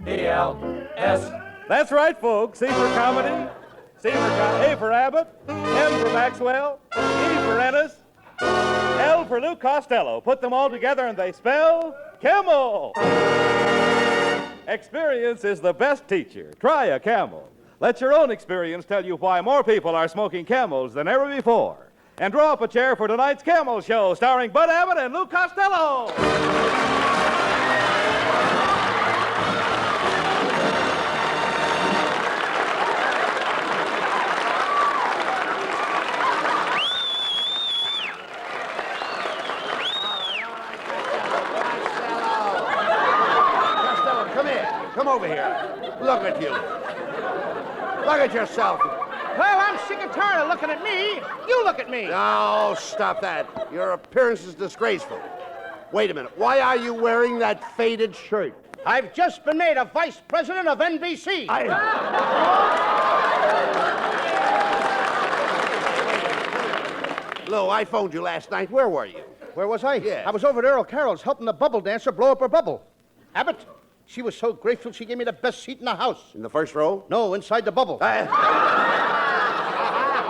C-A-M-E-L-S. That's right, folks. C for comedy, A for Abbott, M for Maxwell, E for Ennis, L for Lou Costello. Put them all together and they spell Camel. Experience is the best teacher. Try a Camel. Let your own experience tell you why more people are smoking Camels than ever before. And draw up a chair for tonight's Camel Show, starring Bud Abbott and Lou Costello. Come over here. Look at you. Look at yourself. Well, I'm sick and tired of looking at me. You look at me. No, stop that. Your appearance is disgraceful. Wait a minute. Why are you wearing that faded shirt? I've just been made a vice president of NBC. Lou, I phoned you last night. Where were you? Where was I? Yeah. I was over at Earl Carroll's helping the bubble dancer blow up her bubble. Abbott, she was so grateful she gave me the best seat in the house. In the first row? No, inside the bubble. I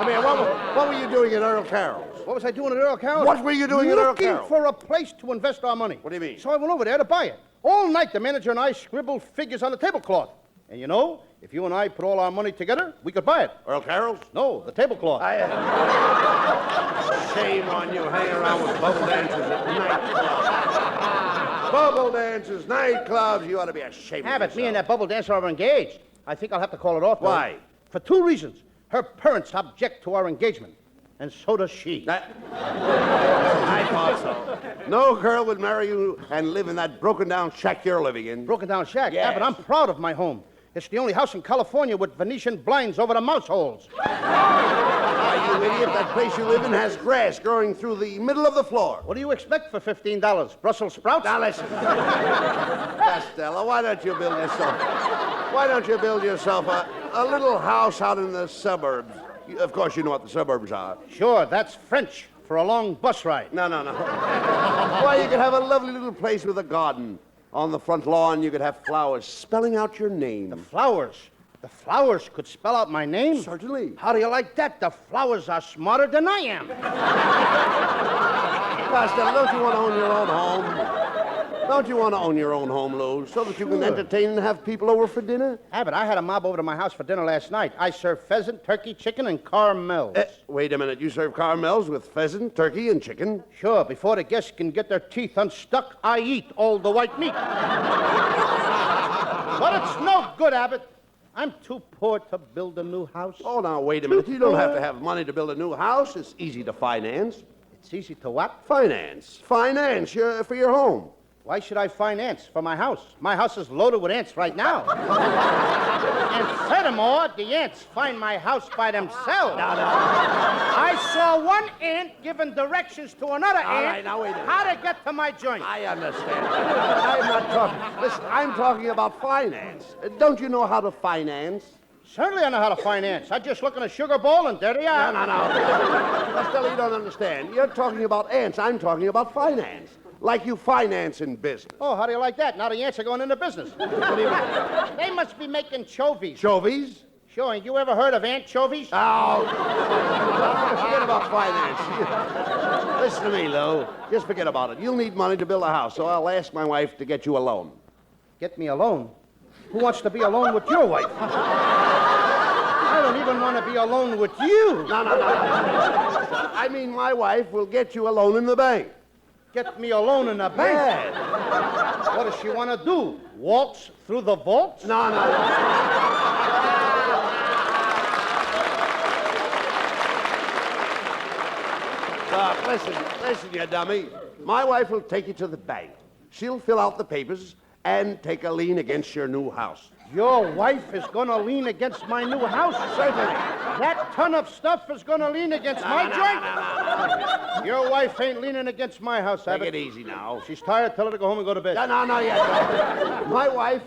mean, what were you doing at Earl Carroll's? What was I doing at Earl Carroll's? What were you doing at Earl Looking Carroll's? for a place to invest our money. What do you mean? So I went over there to buy it. All night, the manager and I scribbled figures on the tablecloth. And you know, if you and I put all our money together, we could buy it. Earl Carroll's? No, the tablecloth. Shame on you hanging around with bubble dancers at nightclubs. Bubble dancers, nightclubs, you ought to be ashamed of Abbott, yourself. me and that bubble dancer are engaged. I think I'll have to call it off. Why? For two reasons. Her parents object to our engagement, and so does she. I thought so. No girl would marry you and live in that broken-down shack you're living in. Broken down shack? Yes. Abbott, I'm proud of my home. It's the only house in California with Venetian blinds over the mouse holes. Why, you idiot, that place you live in has grass growing through the middle of the floor. What do you expect for $15? Brussels sprouts? Now listen. Costello, why don't you build yourself a little house out in the suburbs? Of course you know what the suburbs are. Sure, that's French for a long bus ride. No. Why, you could have a lovely little place with a garden. On the front lawn, you could have flowers spelling out your name. The flowers could spell out my name? Certainly. How do you like that? The flowers are smarter than I am. Costello, don't you want to own your own home? Don't you want to own your own home, Lou, so that you can entertain and have people over for dinner? Abbott, I had a mob over to my house for dinner last night. I served pheasant, turkey, chicken, and caramels. Wait a minute. You serve caramels with pheasant, turkey, and chicken? Sure, before the guests can get their teeth unstuck, I eat all the white meat. But it's no good, Abbott. I'm too poor to build a new house. Oh, now, wait a minute. You don't have to have money to build a new house. It's easy to finance. It's easy to what? Finance for your home. Why should I finance for my house? My house is loaded with ants right now. And furthermore, the ants find my house by themselves. No. I saw one ant giving directions to another ant right, now wait a minute. how to get to my joint. I understand. I'm not talking. Listen, I'm talking about finance. Don't you know how to finance? Certainly I know how to finance. I just look in a sugar bowl and there they are. No. Costello, you don't understand. You're talking about ants. I'm talking about finance. Like you finance in business. Oh, how do you like that? Now the ants are going into business. What do you mean? They must be making chovies. Chovies? Sure, ain't you ever heard of anchovies? Oh, forget about finance. Listen to me, Lou. Just forget about it. You'll need money to build a house, so I'll ask my wife to get you a loan. Get me a loan? Who wants to be alone with your wife? I don't even want to be alone with you. No. I mean, my wife will get you a loan in the bank. Get me a loan in the bank? Yes. What does she want to do? Waltz through the vaults? No. Look, listen, you dummy. My wife will take you to the bank. She'll fill out the papers and take a lien against your new house. Your wife is going to lean against my new house? Certainly. That ton of stuff is going to lean against my joint? No. Your wife ain't leaning against my house, Take Abbott. it easy now. She's tired. Tell her to go home and go to bed. No, yet. My wife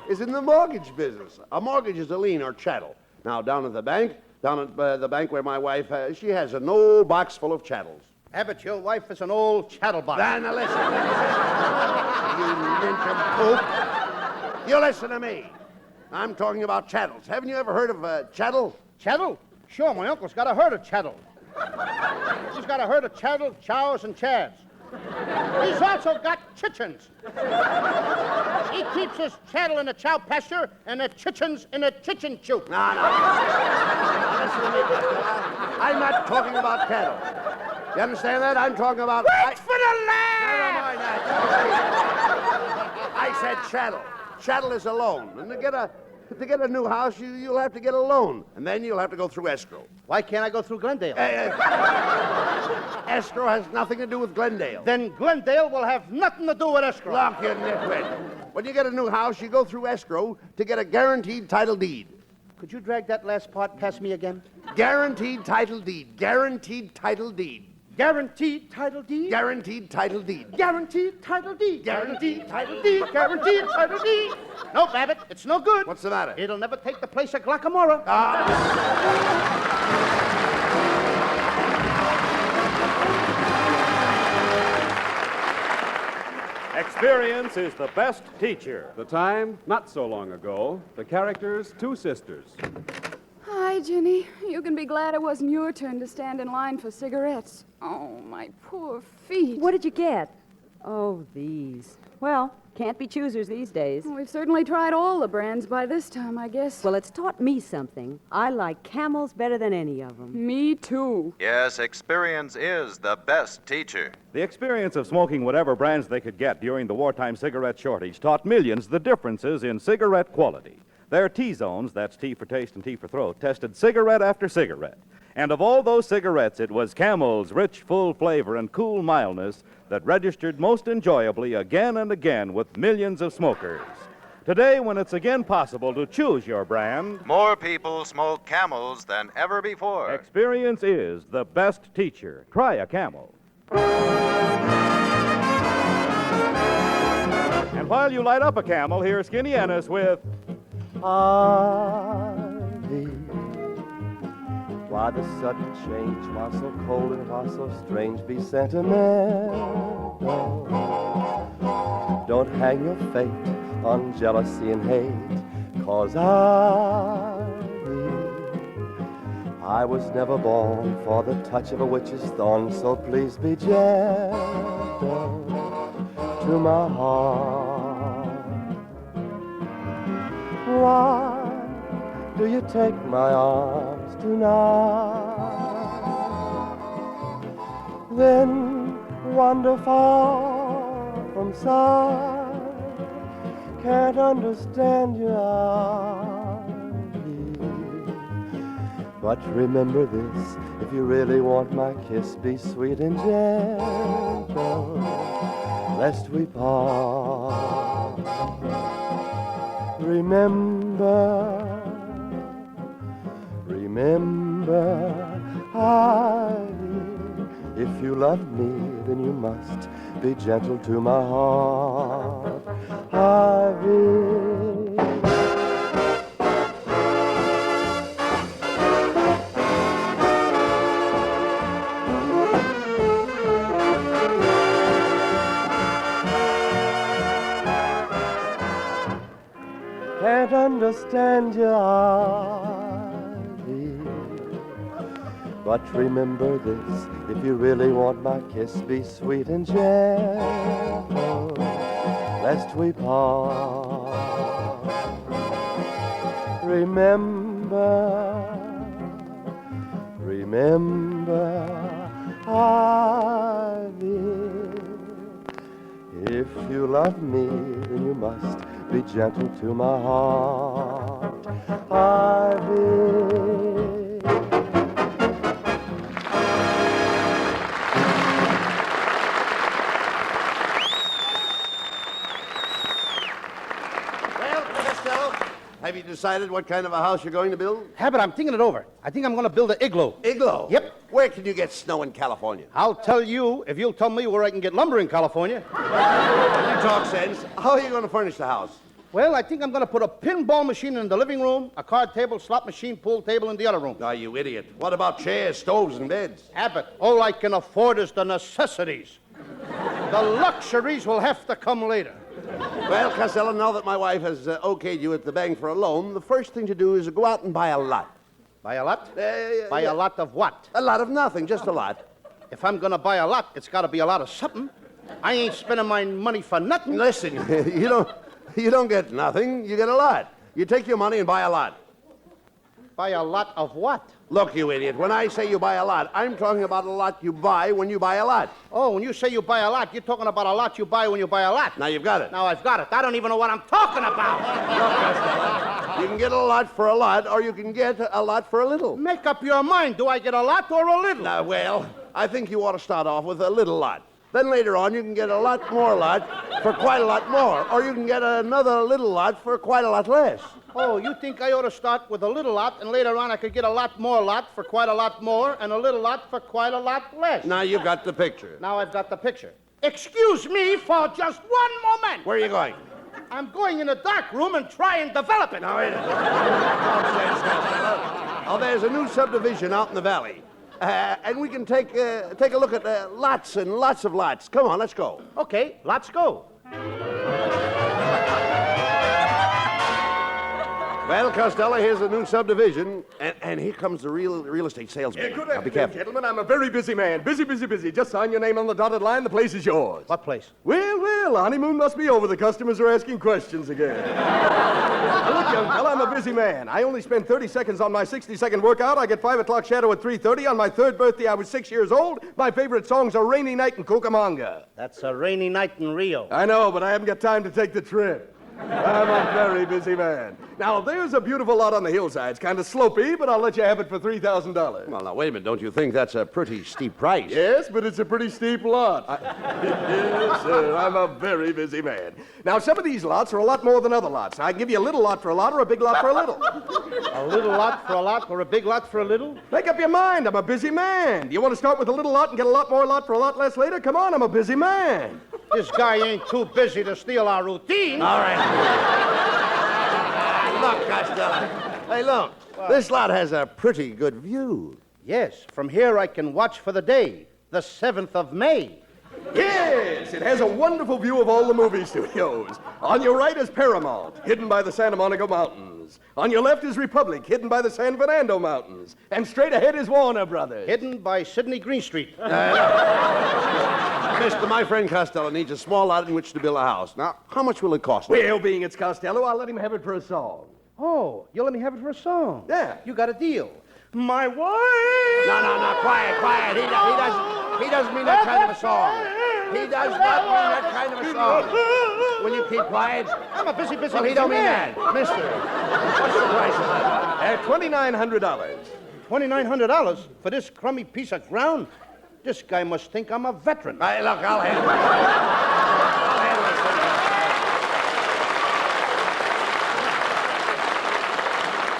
is in the mortgage business. A mortgage is a lien or chattel. Now, down at the bank where my wife, she has an old box full of chattels. Abbott, your wife is an old chatterbox. Now listen. You nincompoop. You listen to me. I'm talking about chattels. Haven't you ever heard of chattel? Chattel? Sure, my uncle's got a herd of chattel. He's got a herd of chattel, chows, and chads. He's also got chickens. He keeps his chattel in a chow pasture and the chickens in a chicken coop. No. Listen to me, Costello. I'm not talking about cattle. You understand that? I'm talking about... Wait for the laugh! Never mind that. I said chattel. Chattel is a loan. And to get a new house, you'll have to get a loan. And then you'll have to go through escrow. Why can't I go through Glendale? Escrow has nothing to do with Glendale. Then Glendale will have nothing to do with escrow. Look, you nitwit. When you get a new house, you go through escrow to get a guaranteed title deed. Could you drag that last part past me again? Guaranteed title deed. Guaranteed title deed. Guaranteed title deed? Guaranteed title deed. Guaranteed title deed. Guaranteed title deed. Guaranteed title deed. Nope, Abbott, it's no good. What's the matter? It'll never take the place of Glockamora. Experience is the best teacher. The time, not so long ago. The characters, two sisters. Hi, Jenny. You can be glad it wasn't your turn to stand in line for cigarettes. Oh, my poor feet. What did you get? Oh, these. Well, can't be choosers these days. We've certainly tried all the brands by this time, I guess. Well, it's taught me something. I like Camels better than any of them. Me too. Yes, experience is the best teacher. The experience of smoking whatever brands they could get during the wartime cigarette shortage taught millions the differences in cigarette quality. Their T-zones, that's T for taste and T for throat, tested cigarette after cigarette. And of all those cigarettes, it was Camel's rich, full flavor and cool mildness that registered most enjoyably again and again with millions of smokers. Today, when it's again possible to choose your brand, More people smoke Camels than ever before. experience is the best teacher. Try a Camel. And while you light up a Camel, here's Skinny Ennis with... Ivy, why the sudden change? Why so cold and why so strange? Be sentimental. Don't hang your fate on jealousy and hate, 'cause I was never born for the touch of a witch's thorn, so please be gentle to my heart. Why do you take my arms tonight? Then wander far from sight. Can't understand your eye. But remember this, if you really want my kiss, be sweet and gentle, lest we part. Remember, Ivy, if you love me, then you must be gentle to my heart. Ivy. Can't understand your ivy, but remember this, if you really want my kiss, be sweet and gentle, lest we part. Remember, ivy, if you love me, then you must be gentle to my heart, Ivy. Well, Costello, have you decided what kind of a house you're going to build? Abbott, I'm thinking it over. I think I'm going to build an igloo. Igloo? Yep. Where can you get snow in California? I'll tell you if you'll tell me where I can get lumber in California. You talk sense. How are you going to furnish the house? Well, I think I'm going to put a pinball machine in the living room, a card table, slot machine, pool table in the other room. Ah, you idiot. What about chairs, stoves, and beds? Abbott, all I can afford is the necessities. The luxuries will have to come later. Well, Costello, now that my wife has okayed you at the bank for a loan, the first thing to do is go out and buy a lot. Buy a lot? Buy a lot of what? A lot of nothing, just a lot. If I'm gonna buy a lot, it's gotta be a lot of something. I ain't spending my money for nothing. Listen, you don't get nothing, you get a lot. You take your money and buy a lot. Buy a lot of what? Look, you idiot, when I say you buy a lot, I'm talking about a lot you buy when you buy a lot. Oh, when you say you buy a lot, you're talking about a lot you buy when you buy a lot. Now you've got it. Now I've got it. I don't even know what I'm talking about. You can get a lot for a lot, or you can get a lot for a little. Make up your mind. Do I get a lot or a little? Now, well, I think you ought to start off with a little lot. Then later on, you can get a lot more lot for quite a lot more, or you can get another little lot for quite a lot less. Oh, you think I ought to start with a little lot, and later on I could get a lot more lot for quite a lot more, and a little lot for quite a lot less? Now you've got the picture. Now I've got the picture. Excuse me for just one moment. Where are you going? I'm going in a dark room and try and develop it. Now, wait a minute. Oh, there's a new subdivision out in the valley. And we can take a look at lots and lots of lots. Come on, let's go. Okay, let's go. Well, Costello, here's a new subdivision, and here comes the real estate salesman. Good Now, be afternoon, careful. gentlemen. I'm a very busy man. Busy. Just sign your name on the dotted line. The place is yours. What place? Well, honeymoon must be over. The customers are asking questions again. Now, look, young fella, I'm a busy man. I only spend 30 seconds on my 60-second workout. I get 5 o'clock shadow at 3:30. On my 3rd birthday, I was 6 years old. My favorite songs are Rainy Night and Cucamonga. That's a rainy night in Rio. I know, but I haven't got time to take the trip. I'm a very busy man. Now, there's a beautiful lot on the hillside. It's kind of slopey, but I'll let you have it for $3,000. Well, now, wait a minute. Don't you think that's a pretty steep price? Yes, but it's a pretty steep lot. Yes, sir. I'm a very busy man. Now, some of these lots are a lot more than other lots. I can give you a little lot for a lot or a big lot for a little. A little lot for a lot or a big lot for a little? Make up your mind. I'm a busy man. Do you want to start with a little lot and get a lot more lot for a lot less later? Come on, I'm a busy man. This guy ain't too busy to steal our routine. All right. Look, Costello. Hey, look. This lot has a pretty good view. Yes, from here I can watch for the day, the 7th of May. Yes, it has a wonderful view of all the movie studios. On your right is Paramount, hidden by the Santa Monica Mountains. On your left is Republic, hidden by the San Fernando Mountains. And straight ahead is Warner Brothers. Hidden by Sidney Greenstreet. Mister, my friend Costello needs a small lot in which to build a house. Now, how much will it cost? Well, being it's Costello, I'll let him have it for a song. Oh, you'll let me have it for a song? Yeah. You got a deal. My wife. No, quiet. He doesn't mean that kind of a song. He does not mean that kind of a song. Will you keep quiet? I'm a busy Well, he don't mean man. that. Mister, what's the price of that? $2,900. $2,900 for this crummy piece of ground? This guy must think I'm a veteran. Hey, look, I'll handle it.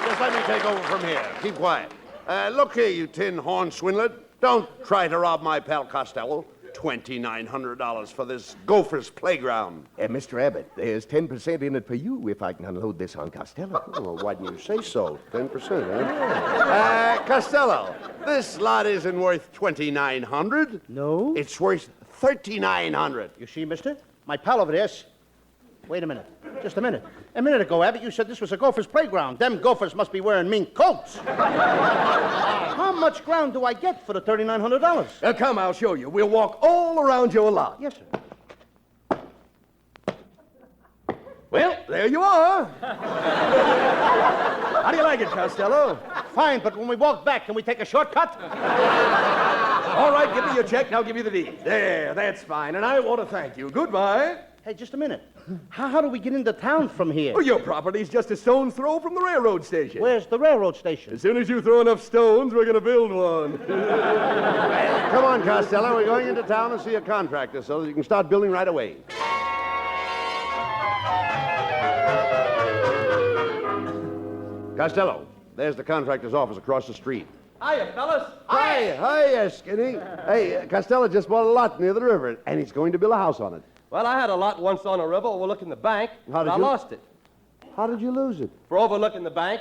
Just let me take over from here. Keep quiet. Look here, you tin horn swindler. Don't try to rob my pal Costello. $2,900 for this gopher's playground. Mr. Abbott, there's 10% in it for you if I can unload this on Costello. Oh, well, why didn't you say so? 10%, huh? Costello, this lot isn't worth $2,900. No? It's worth $3,900. You see, mister? My pal over there. Wait a minute. Just a minute. A minute ago, Abbott, you said this was a gopher's playground. Them gophers must be wearing mink coats. How much ground do I get for the $3,900? Come, I'll show you. We'll walk all around your lot. Yes, sir. Well, there you are. How do you like it, Costello? Fine, but when we walk back, can we take a shortcut? All right, give me your check, and I'll give you the deed. There, that's fine, and I want to thank you. Goodbye. Hey, just a minute. How do we get into town from here? Well, your property's just a stone's throw from the railroad station. Where's the railroad station? As soon as you throw enough stones, we're going to build one. Come on, Costello. We're going into town to see a contractor so that you can start building right away. Costello, there's the contractor's office across the street. Hiya, fellas. Hi, Skinny. Hey, Costello just bought a lot near the river, and he's going to build a house on it. Well, I had a lot once on a river overlooking the bank, How but did I you- lost it. How did you lose it? For overlooking the bank,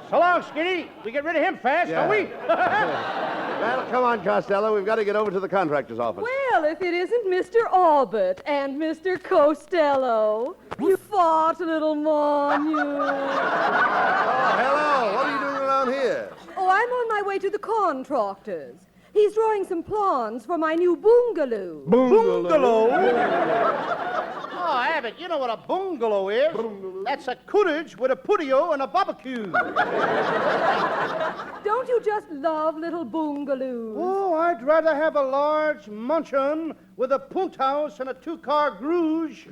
So long, Skinny. We get rid of him fast, don't we? Well, come on, Costello. We've got to get over to the contractor's office. Well, if it isn't Mr. Abbott and Mr. Costello. You fart, little Mon, you. Oh, hello. What are you doing around here? Oh, I'm on my way to the contractor's. He's drawing some plans for my new bungalow. Bungalow? Oh, Abbott, you know what a bungalow is? That's a cottage with a patio and a barbecue. Don't you just love little bungalows? Oh, I'd rather have a large mansion with a punt house and a two-car garage.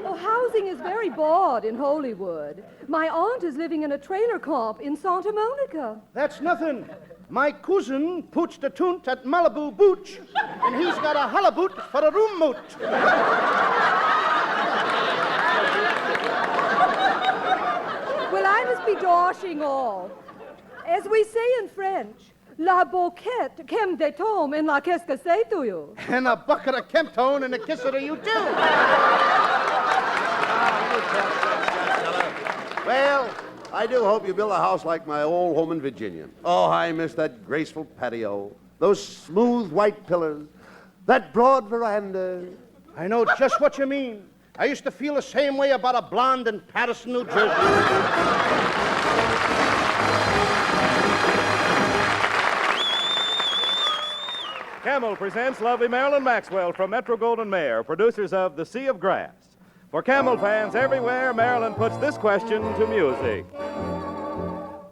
Oh, housing is very bad in Hollywood. My aunt is living in a trailer camp in Santa Monica. That's nothing. My cousin puts the tunt at Malibu Booch, and he's got a halibut for a room moot. Well, I must be dashing off. As we say in French, la boquette kem de tom en la qu'est-ce que c'est to you? And a bucket of Kemptone and a kisser to you, too. Well, I do hope you build a house like my old home in Virginia. Oh, I miss that graceful patio, those smooth white pillars, that broad veranda. I know just what you mean. I used to feel the same way about a blonde in Patterson, New Jersey. Camel presents lovely Marilyn Maxwell from Metro-Goldwyn-Mayer, producers of The Sea of Grass. For Camel fans everywhere, Marilyn puts this question to music.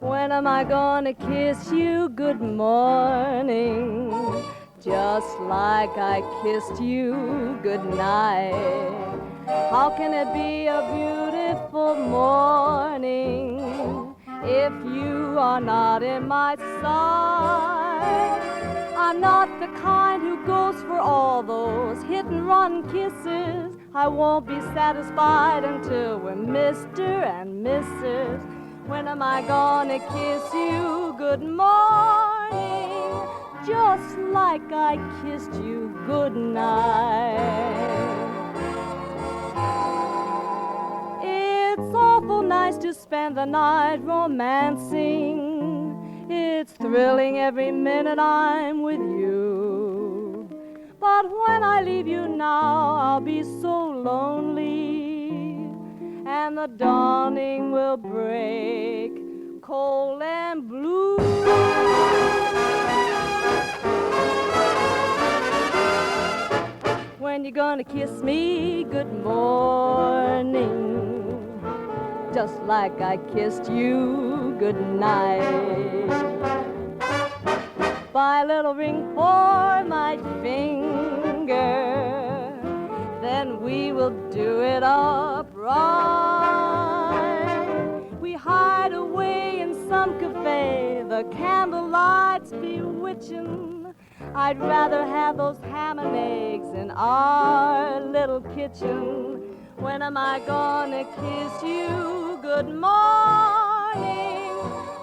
When am I gonna kiss you good morning? Just like I kissed you good night. How can it be a beautiful morning if you are not in my sight? I'm not the kind who goes for all those hit-and-run kisses. I won't be satisfied until we're Mr. and Mrs. When am I gonna kiss you good morning? Just like I kissed you good night. It's awful nice to spend the night romancing. It's thrilling every minute I'm with you. But when I leave you now, I'll be so lonely. And the dawning will break cold and blue. When you gonna kiss me good morning? Just like I kissed you good night. Buy a little ring for my finger, then we will do it up right. We hide away in some cafe, the candlelight's bewitching. I'd rather have those ham and eggs in our little kitchen. When am I gonna kiss you good morning?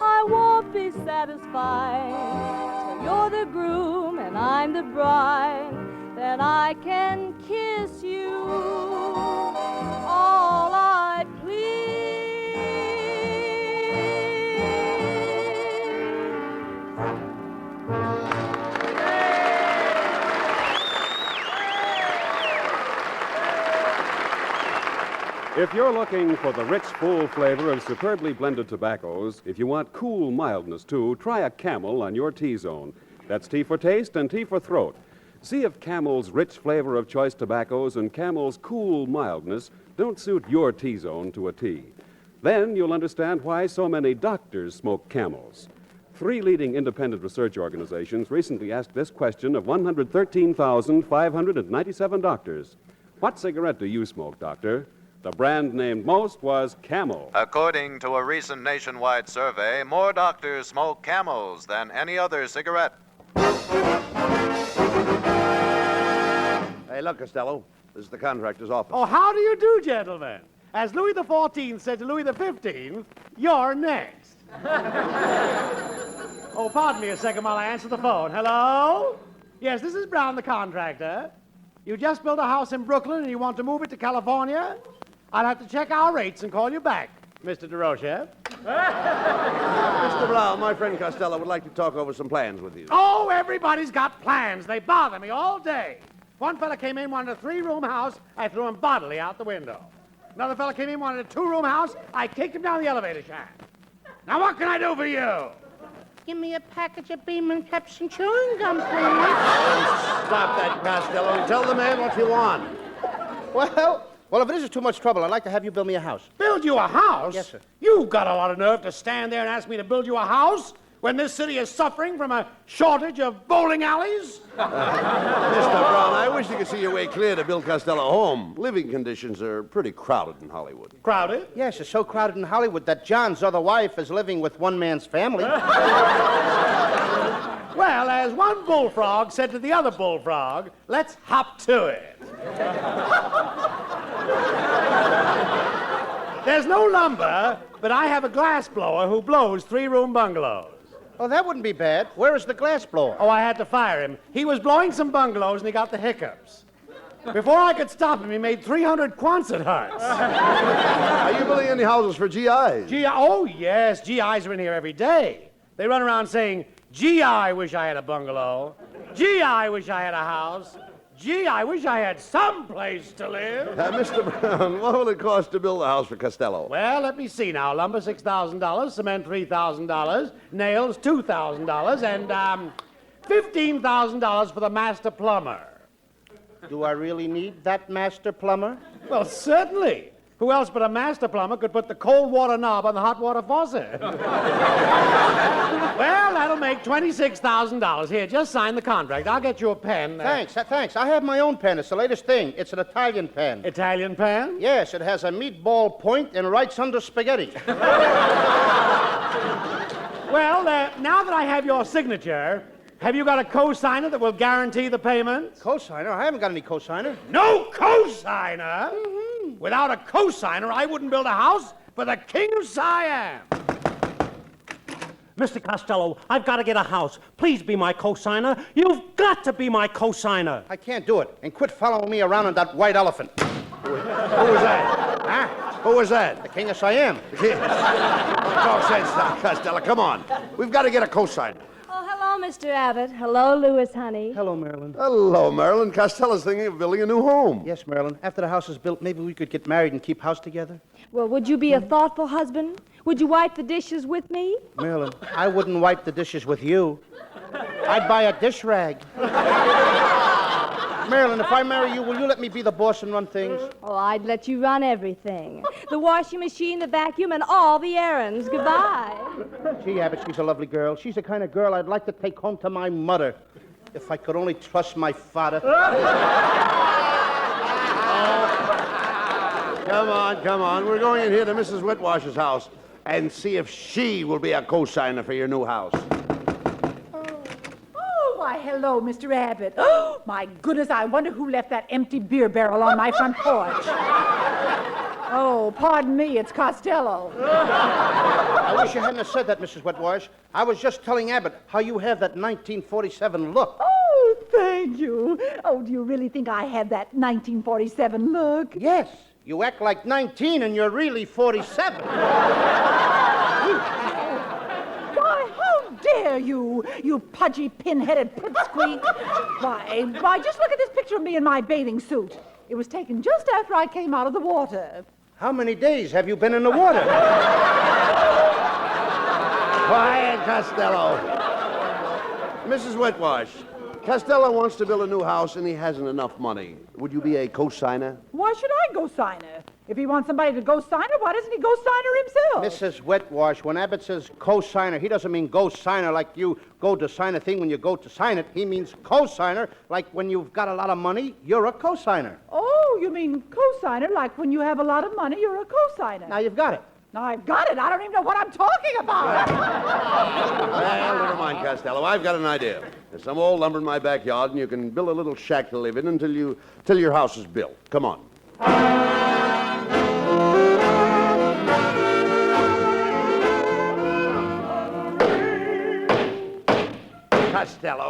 I won't be satisfied till you're the groom and I'm the bride. Then I can kiss you all I please. If you're looking for the rich, full flavor of superbly blended tobaccos, if you want cool mildness, too, try a Camel on your T-zone. That's T for taste and T for throat. See if Camel's rich flavor of choice tobaccos and Camel's cool mildness don't suit your T-zone to a T. Then you'll understand why so many doctors smoke Camels. 3 leading independent research organizations recently asked this question of 113,597 doctors. What cigarette do you smoke, doctor? The brand named most was Camel. According to a recent nationwide survey, more doctors smoke Camels than any other cigarette. Hey, look, Costello. This is the contractor's office. Oh, how do you do, gentlemen? As Louis XIV said to Louis XV, you're next. Oh, pardon me a second while I answer the phone. Hello? Yes, this is Brown, the contractor. You just built a house in Brooklyn and you want to move it to California? I'll have to check our rates and call you back. Mr. DeRoche. Mr. Brown, my friend Costello would like to talk over some plans with you. Oh, everybody's got plans. They bother me all day. One fella came in, wanted a 3-room house. I threw him bodily out the window. Another fella came in, wanted a 2-room house. I kicked him down the elevator shaft. Now, what can I do for you? Give me a package of Beeman Cups and chewing gum, please. Stop that, Costello, and tell the man what you want. Well, if it isn't too much trouble, I'd like to have you build me a house. Build you a house? Yes, sir. You've got a lot of nerve to stand there and ask me to build you a house when this city is suffering from a shortage of bowling alleys? Mr. Brown, I wish you could see your way clear to Bill Costello home. Living conditions are pretty crowded in Hollywood. Crowded? Yes, it's so crowded in Hollywood that John's other wife is living with one man's family. Well, as one bullfrog said to the other bullfrog, let's hop to it. There's no lumber, but I have a glass blower who blows 3-room bungalows. Oh, that wouldn't be bad. Where is the glass blower? Oh, I had to fire him. He was blowing some bungalows and he got the hiccups. Before I could stop him, he made 300 Quonset huts. Are you building any houses for GIs? Oh, yes. GIs are in here every day. They run around saying, gee, I wish I had a bungalow. Gee, I wish I had a house. Gee, I wish I had some place to live. Mr. Brown, what will it cost to build a house for Costello? Well, let me see now. Lumber, $6,000. Cement, $3,000. Nails, $2,000. And, $15,000 for the master plumber. Do I really need that master plumber? Well, certainly. Who else but a master plumber could put the cold water knob on the hot water faucet? Well, that'll make $26,000. Here, just sign the contract. I'll get you a pen. Thanks. I have my own pen. It's the latest thing. It's an Italian pen. Italian pen? Yes, it has a meatball point and writes under spaghetti. Well, now that I have your signature, have you got a co-signer that will guarantee the payment? Co-signer? I haven't got any co-signer. No co-signer? Mm-hmm. Without a co-signer, I wouldn't build a house for the King of Siam. Mr. Costello, I've got to get a house. Please be my co-signer. You've got to be my co-signer. I can't do it. And quit following me around on that white elephant. Who was that? Huh? Who was that? The King of Siam. Talk sense now, Costello. Come on. We've got to get a co-signer. Oh, hello, Mr. Abbott. Hello, Louis, honey. Hello, Marilyn. Hello, Marilyn. Costello's thinking of building a new home. Yes, Marilyn. After the house is built, maybe we could get married and keep house together. Well, would you be a thoughtful husband? Would you wipe the dishes with me? Marilyn, I wouldn't wipe the dishes with you. I'd buy a dish rag. Marilyn, if I marry you, will you let me be the boss and run things? Oh, I'd let you run everything. The washing machine, the vacuum, and all the errands. Goodbye. Gee, Abbott, she's a lovely girl. She's the kind of girl I'd like to take home to my mother. If I could only trust my father. Come on. We're going in here to Mrs. Whitwash's house and see if she will be a co-signer for your new house. Why, hello, Mr. Abbott. Oh, my goodness, I wonder who left that empty beer barrel on my front porch. Oh, pardon me, it's Costello. I wish you hadn't have said that, Mrs. Whitwash. I was just telling Abbott how you have that 1947 look. Oh, thank you. Oh, do you really think I have that 1947 look? Yes. You act like 19 and you're really 47. Why, how dare you, you pudgy, pin-headed pipsqueak. Why, just look at this picture of me in my bathing suit. It was taken just after I came out of the water. How many days have you been in the water? Quiet, Costello. Mrs. Whitwash, Costello wants to build a new house and he hasn't enough money. Would you be a co-signer? Why should I go signer? If he wants somebody to go signer, why doesn't he go signer himself? Mrs. Whitwash, when Abbott says co-signer, he doesn't mean go signer like you go to sign a thing when you go to sign it. He means co-signer like when you've got a lot of money, you're a co-signer. Oh, you mean co-signer like when you have a lot of money, you're a co-signer. Now you've got it. Now I've got it. I don't even know what I'm talking about. Well, never mind, Costello. I've got an idea. There's some old lumber in my backyard, and you can build a little shack to live in until your house is built. Come on.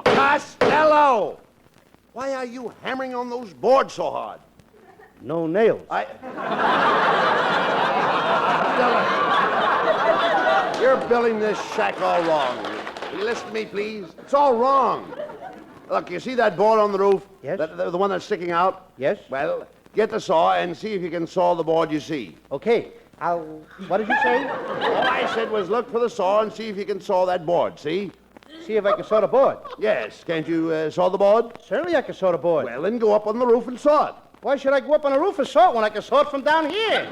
Costello! Why are you hammering on those boards so hard? No nails. Costello, you're building this shack all wrong. Will you listen to me, please? It's all wrong. Look, you see that board on the roof? Yes. The one that's sticking out? Yes. Well, get the saw and see if you can saw the board you see. Okay. What did you say? All I said was look for the saw and see if you can saw that board, see? See if I can saw the board. Yes. Can't you saw the board? Certainly I can saw the board. Well, then go up on the roof and saw it. Why should I go up on the roof and saw it when I can saw it from down here?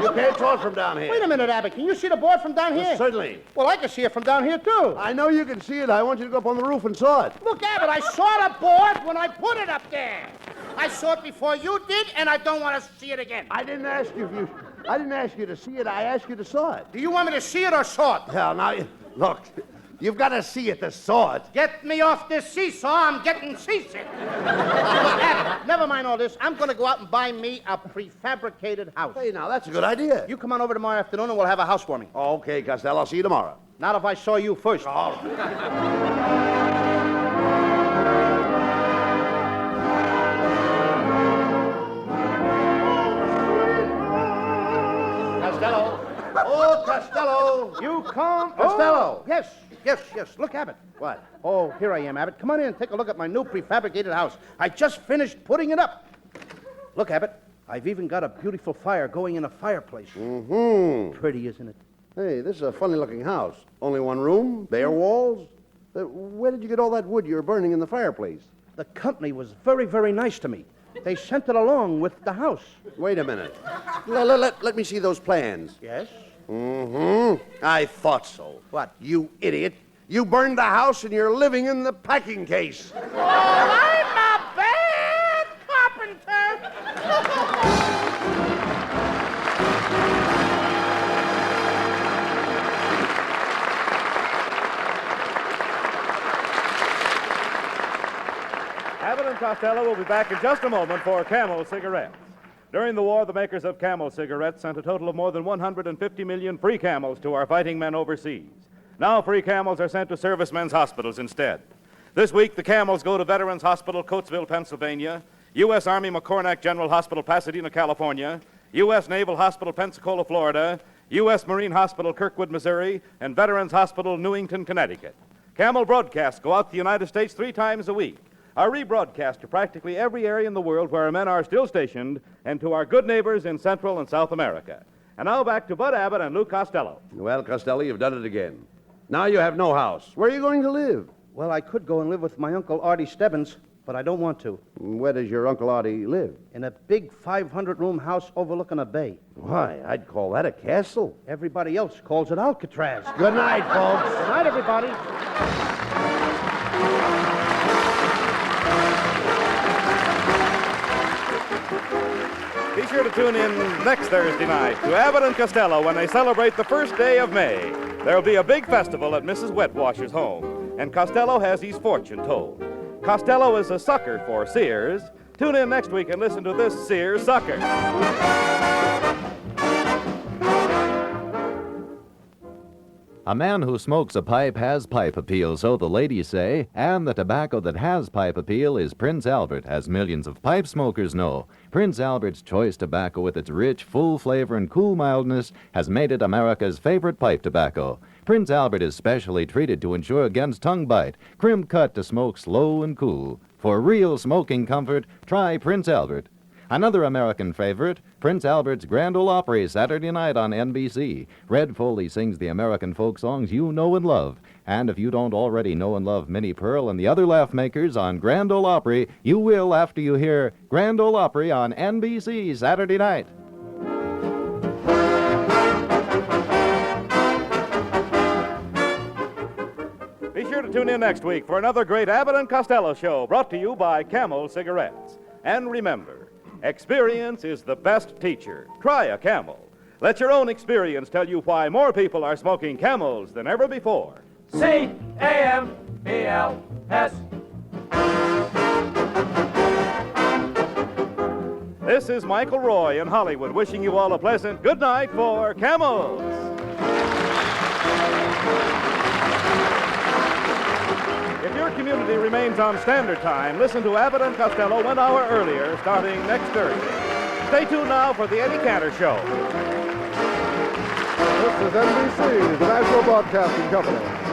You can't saw it from down here. Wait a minute, Abbott. Can you see the board from down here? Certainly. Well, I can see it from down here, too. I know you can see it. I want you to go up on the roof and saw it. Look, Abbott, I saw the board when I put it up there. I saw it before you did, and I don't want to see it again. I didn't ask you to see it. I asked you to saw it. Do you want me to see it or saw it? Hell, now, look, you've got to see it to saw it. Get me off this seesaw. I'm getting seasick. Look, Abbott, never mind all this. I'm going to go out and buy me a prefabricated house. Hey, now, that's a good idea. You come on over tomorrow afternoon and we'll have a housewarming. Okay, Costello, I'll see you tomorrow. Not if I saw you first. All right. Costello. Oh, Costello. You come. Costello. Oh, yes. Look, Abbott. What? Oh, here I am, Abbott. Come on in and take a look at my new prefabricated house. I just finished putting it up. Look, Abbott, I've even got a beautiful fire going in a fireplace. Mm-hmm. Pretty, isn't it? Hey, this is a funny-looking house. Only one room, bare walls. Where did you get all that wood you're burning in the fireplace? The company was very, very nice to me. They sent it along with the house. Wait a minute. Let me see those plans. Yes? Mm-hmm. I thought so. What? You idiot. You burned the house and you're living in the packing case. Oh, I'm a bad carpenter. Abbott and Costello will be back in just a moment for Camel cigarettes. During the war, the makers of Camel cigarettes sent a total of more than 150 million free Camels to our fighting men overseas. Now free Camels are sent to servicemen's hospitals instead. This week, the Camels go to Veterans Hospital, Coatesville, Pennsylvania, U.S. Army McCornack General Hospital, Pasadena, California, U.S. Naval Hospital, Pensacola, Florida, U.S. Marine Hospital, Kirkwood, Missouri, and Veterans Hospital, Newington, Connecticut. Camel broadcasts go out to the United States 3 times a week. Are rebroadcast to practically every area in the world where our men are still stationed and to our good neighbors in Central and South America. And now back to Bud Abbott and Lou Costello. Well, Costello, you've done it again. Now you have no house. Where are you going to live? Well, I could go and live with my Uncle Artie Stebbins, but I don't want to. Where does your Uncle Artie live? In a big 500-room house overlooking a bay. Why, I'd call that a castle. Everybody else calls it Alcatraz. Good night, folks. Good night, everybody. Be sure to tune in next Thursday night to Abbott and Costello when they celebrate the first day of May. There'll be a big festival at Mrs. Wetwasher's home, and Costello has his fortune told. Costello is a sucker for Sears. Tune in next week and listen to this Sears sucker. A man who smokes a pipe has pipe appeal, so the ladies say, and the tobacco that has pipe appeal is Prince Albert, as millions of pipe smokers know. Prince Albert's choice tobacco with its rich, full flavor and cool mildness has made it America's favorite pipe tobacco. Prince Albert is specially treated to ensure against tongue bite, crimp cut to smoke slow and cool. For real smoking comfort, try Prince Albert. Another American favorite, Prince Albert's Grand Ole Opry, Saturday night on NBC. Red Foley sings the American folk songs you know and love. And if you don't already know and love Minnie Pearl and the other laugh makers on Grand Ole Opry, you will after you hear Grand Ole Opry on NBC Saturday night. Be sure to tune in next week for another great Abbott and Costello show brought to you by Camel Cigarettes. And remember, experience is the best teacher. Try a Camel. Let your own experience tell you why more people are smoking Camels than ever before. C-A-M-E-L-S. This is Michael Roy in Hollywood wishing you all a pleasant good night for Camels. If your community remains on Standard Time, listen to Abbott and Costello 1 hour earlier starting next Thursday. Stay tuned now for the Eddie Cantor Show. is NBC, the National Broadcasting Company.